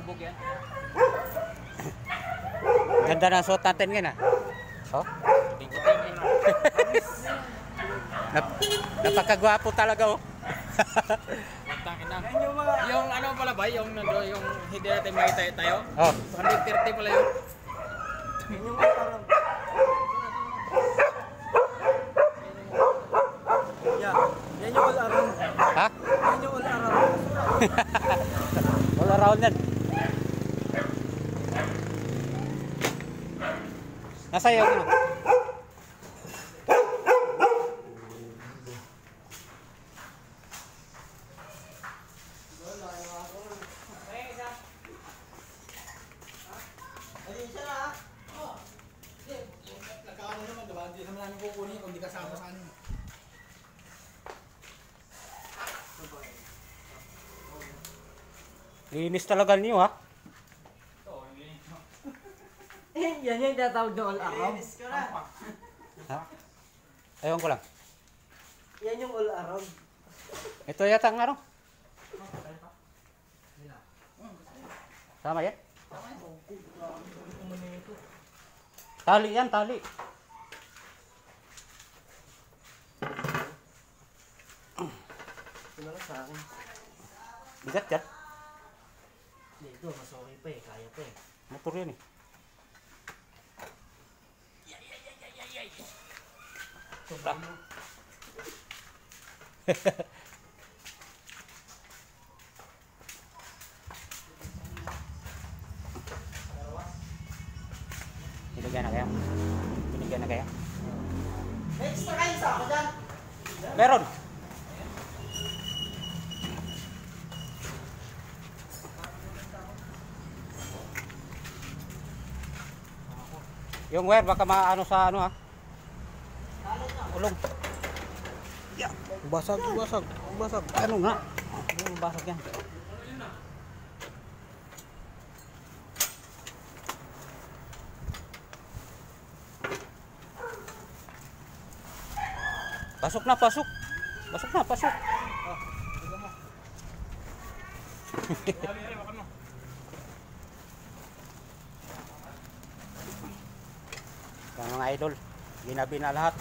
bubog yan. Ganda ng suot natin ngayon ah. Oh? Napakagwapo talaga oh. Yung ano pala ba? Yung hindi natin makita tayo? Oh. 130 pala yun. Yan yung all around. Ha? Yan yung all around. All around yan. Nasa iyo ano? Nagkaano naman diba? Hindi naman namin kukunin kung di kasama sa ano. Linis talaga niyo ha. Yan yung tinatawag na all around. Ha? Ayun ko lang. Yan yung all around. Ito yata ang ano? Sama yan? Tali yan, tali. Ito na lang sa akin. Bigat yan. Dito, mas okay pa eh. Kaya pa eh. Motor yan eh. Sobra. Binigyan na kaya? Binigyan na kaya? May extra kayo sa ako dyan. Meron! Yung wire baka maano sa ano ha? Ulong. Yeah. Basag. Ano nga? Basag yan. Pasok na, pasok. Pasok na, pasok. Yan mga idol, ginabi na lahat.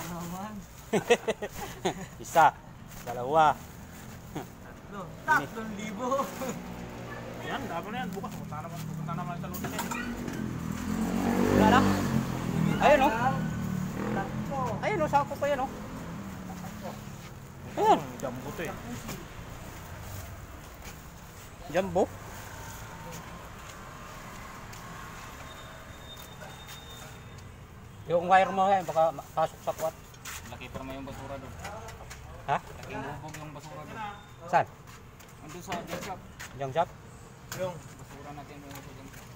Naman. Isa, dalawa. No, 3,000. Yan, dapat na yan. Bukas, punta naman sa lunes yan. Wala na? Ayun o. Tatlo. Ayun o, sako pa yan o. Ayan. Jumbo to eh. Jumbo. Yung wire mo yan, baka pasok sa kwat. Laki pa naman yung basura doon. Ha? Laking bubog yung basura doon. Saan? Andun sa junk shop. Junk shop? Yung basura natin doon sa junk shop.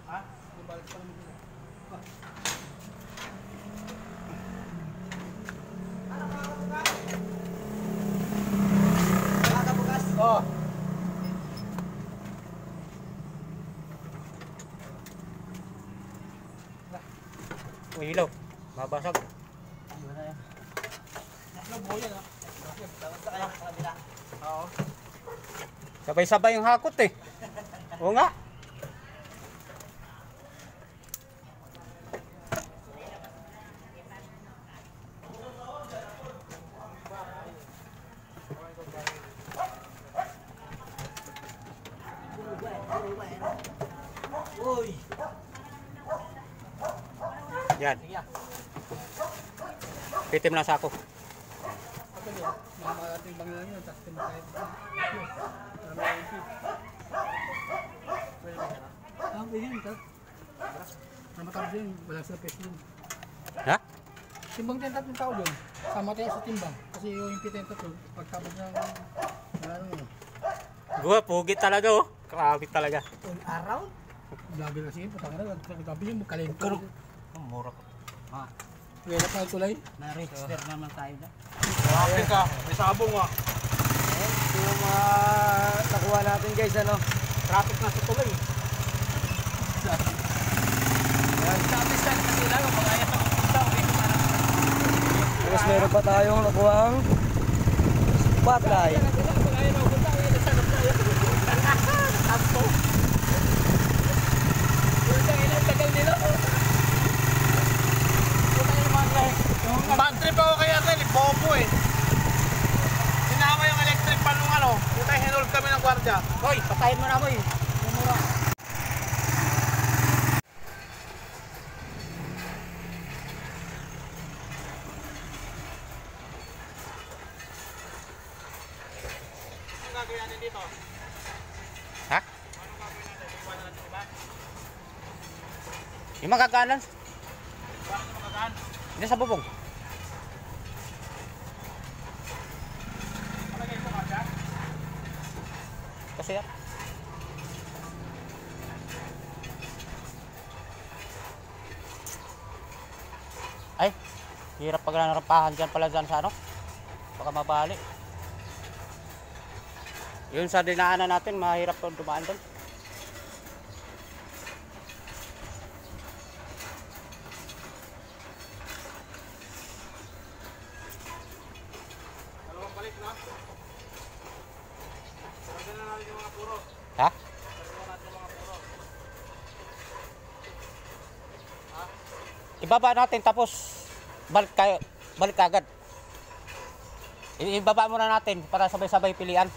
Ha? Yung balik pa naman. Oo. Uy, ilaw. Mabasag. Oo. Sabay-sabay yung hakot eh. Oo nga. Uy. Yan. Pitim lang sa ako. Matimbang lang yun, tapos timbang pwede yun, tat. Namatawag din, wala sa peso yun. Ha? Timbang din tatlong tao doon. Sama tayo sa timbang. Kasi yung pitenta to, pagkabot ng wala nang yun. Gua, pugi talaga oh. Grabe talaga. All around? Vlogger kasi yun, putang ina, nagkabi yung kalento. Pero, ang mura ko. Ah, Kaya na pang tulay. na-register naman tayo na. Grabe ka, may sabong ah. Ito yung mga nakuha natin guys, ano? Traffic na sa tuloy. Satisfied kasi lang, kung kaya ka magpunta, okay ko para. Tapos meron pa tayong nakuha ang Patay. Bad trip ako kay Arnel, bobo eh. Sinama yung electric pan nung ano, yung tayo hinold kami ng gwardiya. Hoy, patayin mo na mo eh. Anong gagawin natin dito? Ha? Anong gagawin natin? Iwan na natin iba? Yung magaganan. Bakit na magagaan? Hindi sa bubong. Palagay ko kaya? Kasi yan. Ay, hirap pag narampahan dyan pala dyan sa ano. Baka mabali. Yun sa dinaanan natin, mahirap kung dumaan doon. Dalawang balik na. Lagyan na natin yung mga puro. Ha? Lagyan natin yung mga puro. Ibaba natin tapos balik agad. Ibaba muna natin para sabay-sabay pilian.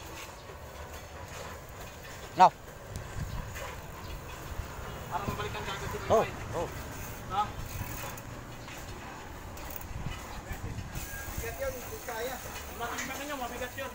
No. Para mabalikan ka agad si Oh, Boy. oh. Ha? Bigat yun, kaya. Mabigat yun.